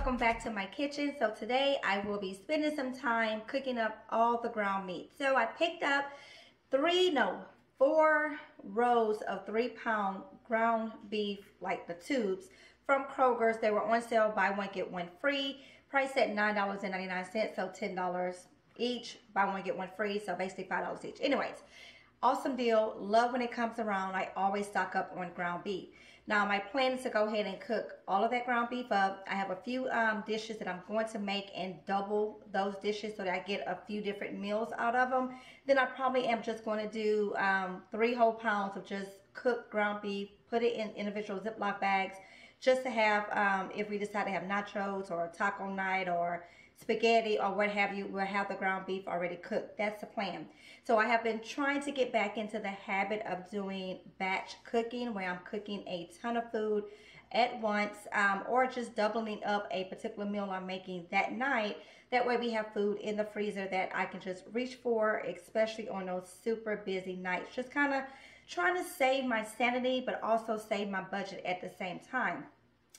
welcome back to my kitchen. So today I will be spending some time cooking up all the ground meat. So I picked up 4 rows of 3-pound ground beef, like the tubes, from Kroger's. They were on sale, buy one get one free, priced at $9.99, so $10 each, buy one get one free, so basically $5 each. Anyways, awesome deal. Love when it comes around. I always stock up on ground beef. Now my plan is to go ahead and cook all of that ground beef up. I have a few dishes that I'm going to make and double those dishes so that I get a few different meals out of them. Then I probably am just going to do 3 whole pounds of just cooked ground beef, put it in individual Ziploc bags, just to have, if we decide to have nachos or taco night or spaghetti or what have you, we'll have the ground beef already cooked. That's the plan. So I have been trying to get back into the habit of doing batch cooking, where I'm cooking a ton of food at once, or just doubling up a particular meal I'm making that night. That way we have food in the freezer that I can just reach for, especially on those super busy nights. Just kind of trying to save my sanity, but also save my budget at the same time.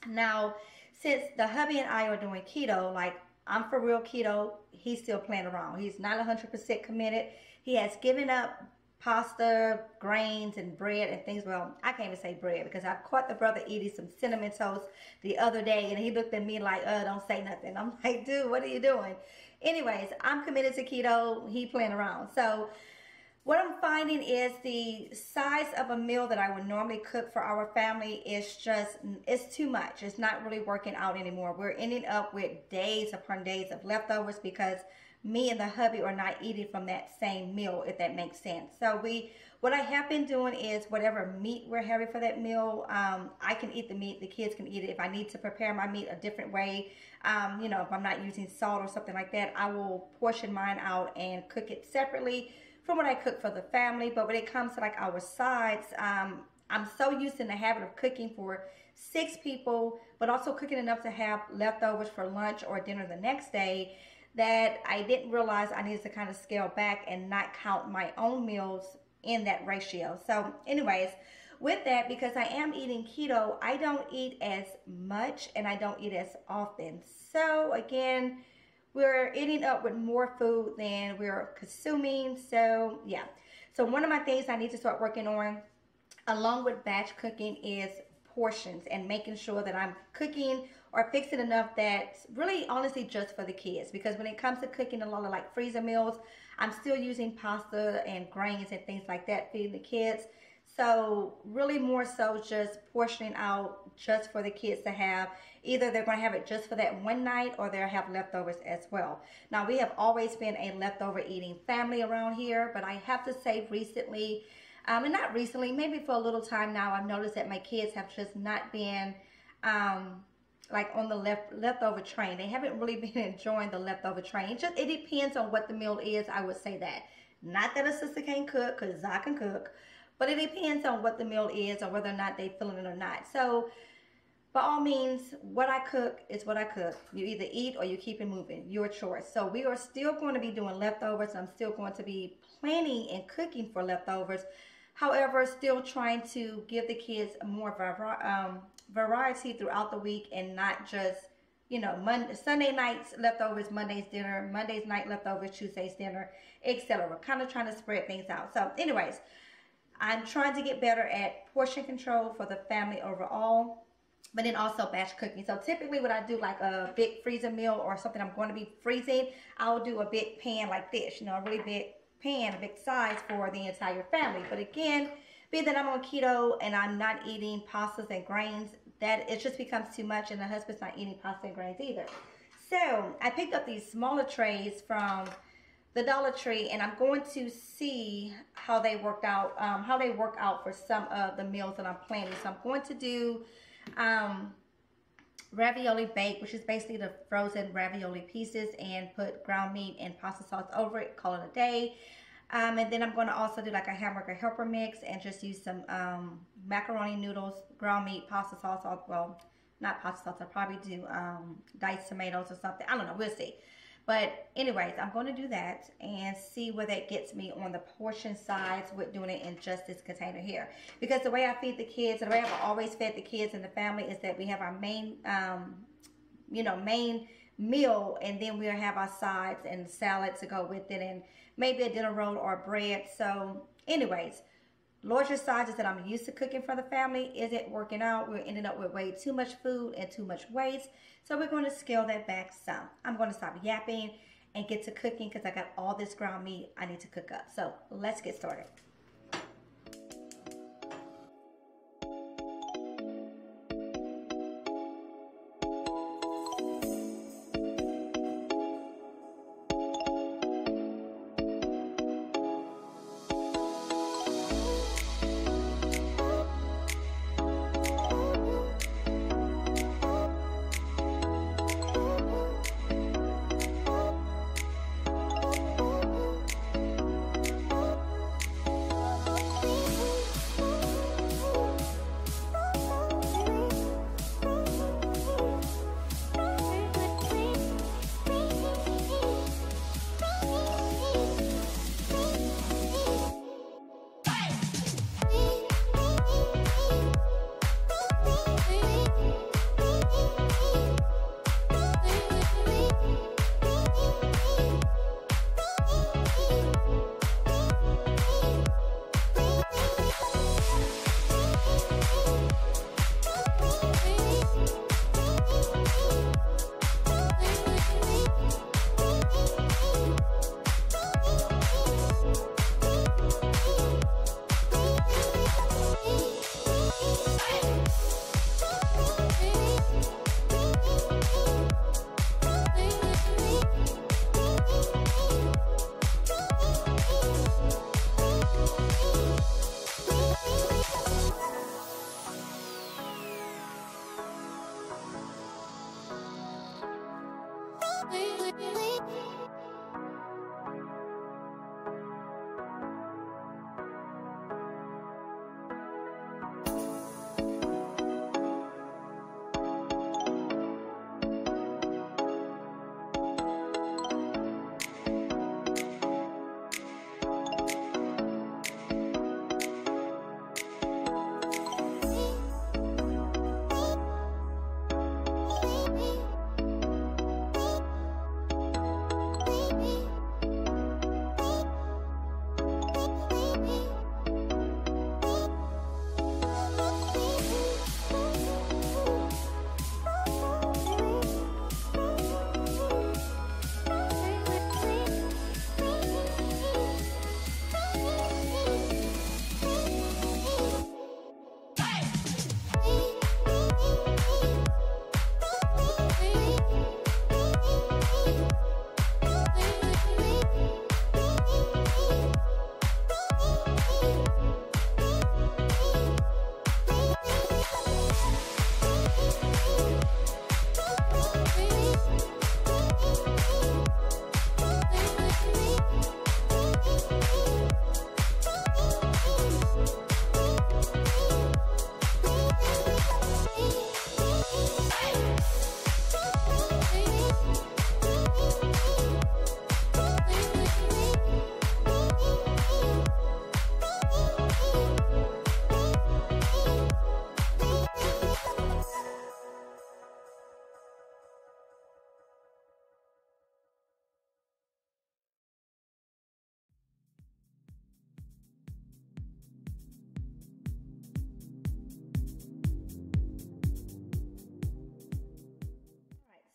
Now, since the hubby and I are doing keto, like I'm for real keto, he's still playing around. He's not 100% committed. He has given up pasta, grains, and bread and things. Well, I can't even say bread because I caught the brother eating some cinnamon toast the other day and he looked at me like, don't say nothing. I'm like, dude, what are you doing? Anyways, I'm committed to keto. He playing around. So what I'm finding is the size of a meal that I would normally cook for our family is just, it's too much. It's not really working out anymore. We're ending up with days upon days of leftovers because me and the hubby are not eating from that same meal, if that makes sense. So what I have been doing is whatever meat we're having for that meal, I can eat the meat, the kids can eat it. If I need to prepare my meat a different way, you know, if I'm not using salt or something like that, I will portion mine out and cook it separately from what I cook for the family. But when it comes to like our sides, I'm so used in the habit of cooking for 6 people, but also cooking enough to have leftovers for lunch or dinner the next day, that I didn't realize I needed to kind of scale back and not count my own meals in that ratio. So anyways, with that, because I am eating keto, I don't eat as much and I don't eat as often. So again, we're eating up with more food than we're consuming. So yeah. So one of my things I need to start working on, along with batch cooking, is portions and making sure that I'm cooking or fixing enough that's really honestly just for the kids. Because when it comes to cooking a lot of like freezer meals, I'm still using pasta and grains and things like that feeding the kids. So really more so just portioning out just for the kids to have. Either they're going to have it just for that one night or they'll have leftovers as well. Now we have always been a leftover eating family around here, but I have to say recently, and not recently, maybe for a little time now, I've noticed that my kids have just not been like on the leftover train. They haven't really been enjoying the leftover train. It depends on what the meal is, I would say that. Not that a sister can't cook, because I can cook. But it depends on what the meal is or whether or not they feeling it or not. So by all means, what I cook is what I cook. You either eat or you keep it moving. Your choice. So we are still going to be doing leftovers. I'm still going to be planning and cooking for leftovers. However, still trying to give the kids more variety throughout the week and not just, you know, Sunday nights leftovers, Monday's dinner, Monday's night leftovers, Tuesday's dinner, etc. Kind of trying to spread things out. So anyways, I'm trying to get better at portion control for the family overall, but then also batch cooking. So typically when I do like a big freezer meal or something I'm going to be freezing, I'll do a big pan like this, you know, a really big pan, a big size for the entire family. But again, being that I'm on keto and I'm not eating pastas and grains, that it just becomes too much, and the husband's not eating pasta and grains either. So I picked up these smaller trays from the Dollar Tree, and I'm going to see how they work out for some of the meals that I'm planning. So I'm going to do ravioli bake, which is basically the frozen ravioli pieces, and put ground meat and pasta sauce over it, call it a day. And then I'm going to also do like a hamburger helper mix and just use some macaroni noodles, ground meat, pasta sauce. Well, not pasta sauce. I'll probably do diced tomatoes or something. I don't know. We'll see. But anyways, I'm going to do that and see where that gets me on the portion size with doing it in just this container here. Because the way I feed the kids, and the way I've always fed the kids and the family, is that we have our main you know, main meal, and then we'll have our sides and salad to go with it, and maybe a dinner roll or bread. So anyways, Lord, your side is that I'm used to cooking for the family. Is it working out? We're ending up with way too much food and too much waste. So we're going to scale that back some. I'm going to stop yapping and get to cooking because I got all this ground meat I need to cook up. So let's get started.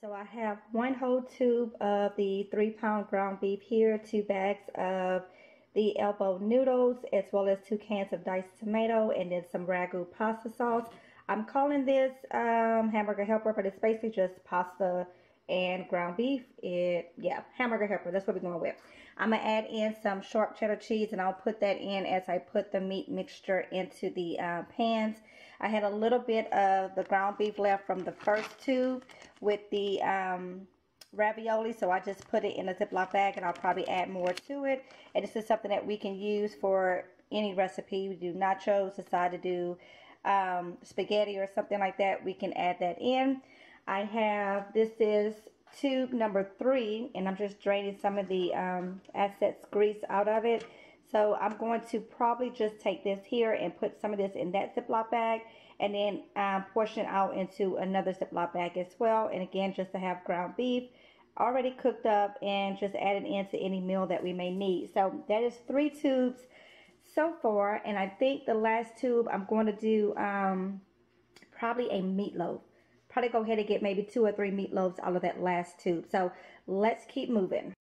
So I have one whole tube of the 3-pound ground beef here, 2 bags of the elbow noodles, as well as 2 cans of diced tomato, and then some ragu pasta sauce. I'm calling this hamburger helper, but it's basically just pasta and ground beef. Yeah, hamburger helper, that's what we're going with. I'm going to add in some sharp cheddar cheese, and I'll put that in as I put the meat mixture into the pans. I had a little bit of the ground beef left from the first tube with the ravioli, so I just put it in a Ziploc bag, and I'll probably add more to it. And this is something that we can use for any recipe. We do nachos, decide to do spaghetti or something like that, we can add that in. I have, this is tube number 3, and I'm just draining some of the excess grease out of it. So I'm going to probably just take this here and put some of this in that Ziploc bag, and then portion it out into another Ziploc bag as well. And again, just to have ground beef already cooked up and just added into any meal that we may need. So that is 3 tubes so far, and I think the last tube I'm going to do probably a meatloaf. Probably go ahead and get maybe 2 or 3 meatloaves out of that last tube. So let's keep moving.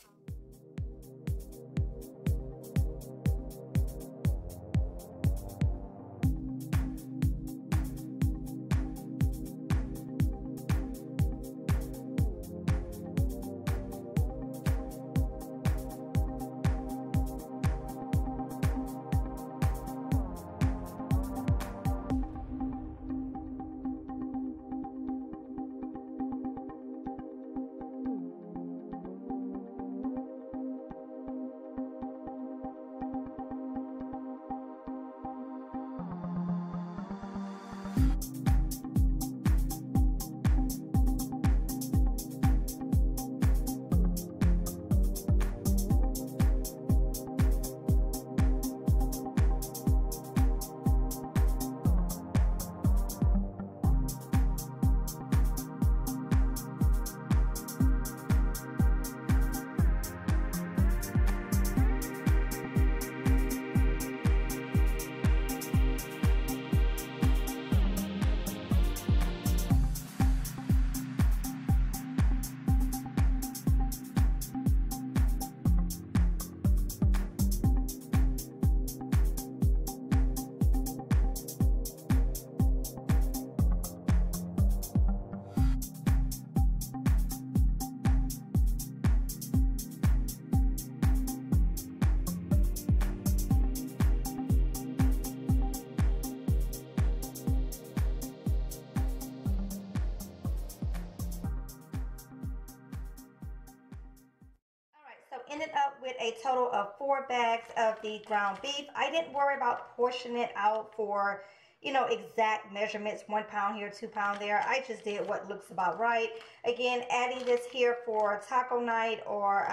Ended up with a total of 4 bags of the ground beef. I didn't worry about portioning it out for, you know, exact measurements, 1 pound here, 2 pound there. I just did what looks about right. Again, adding this here for taco night or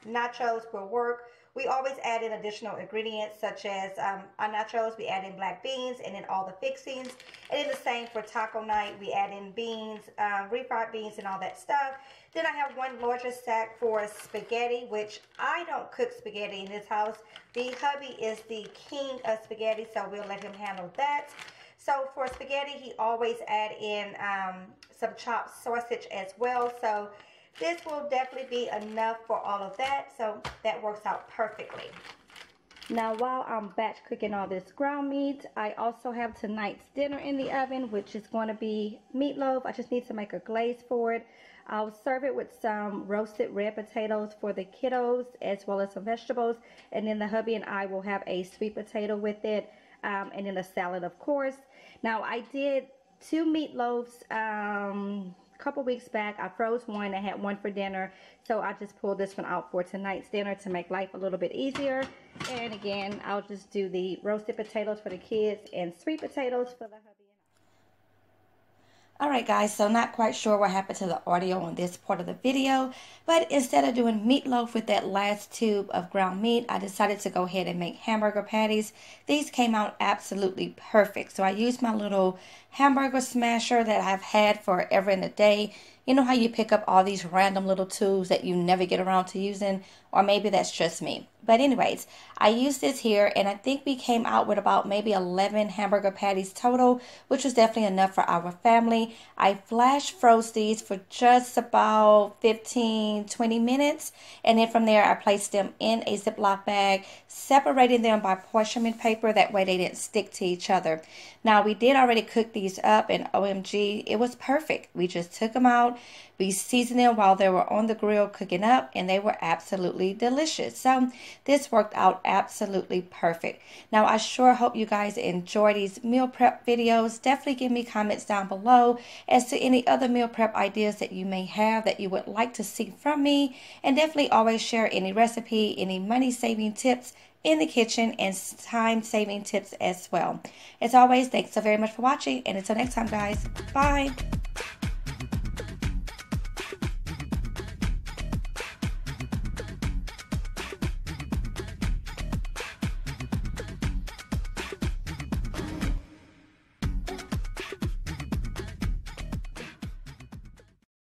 nachos will work. We always add in additional ingredients such as our nachos, we add in black beans and then all the fixings. And then the same for taco night, we add in beans, refried beans and all that stuff. Then I have 1 larger sack for spaghetti, which I don't cook spaghetti in this house. The hubby is the king of spaghetti, so we'll let him handle that. So for spaghetti, he always add in some chopped sausage as well. So this will definitely be enough for all of that. So that works out perfectly. Now, while I'm batch cooking all this ground meat, I also have tonight's dinner in the oven, which is going to be meatloaf. I just need to make a glaze for it. I'll serve it with some roasted red potatoes for the kiddos, as well as some vegetables. And then the hubby and I will have a sweet potato with it, and then a salad, of course. Now, I did 2 meatloaves a couple weeks back. I froze 1. I had 1 for dinner. So I just pulled this one out for tonight's dinner to make life a little bit easier. And again, I'll just do the roasted potatoes for the kids and sweet potatoes for the hubby. Alright guys, so not quite sure what happened to the audio on this part of the video, but instead of doing meatloaf with that last tube of ground meat, I decided to go ahead and make hamburger patties. These came out absolutely perfect. So I used my little hamburger smasher that I've had forever and a day. You know how you pick up all these random little tools that you never get around to using? Or maybe that's just me. But anyways, I used this here, and I think we came out with about maybe 11 hamburger patties total, which was definitely enough for our family. I flash froze these for just about 15-20 minutes, and then from there I placed them in a Ziploc bag, separating them by parchment paper. That way they didn't stick to each other. Now, we did already cook these up, and OMG, it was perfect. We just took them out. We seasoned them while they were on the grill cooking up, and they were absolutely delicious. So this worked out absolutely perfect. Now, I sure hope you guys enjoy these meal prep videos. Definitely give me comments down below as to any other meal prep ideas that you may have that you would like to see from me. And definitely always share any recipe, any money saving tips in the kitchen, and time saving tips as well. As always, thanks so very much for watching, and until next time guys, bye.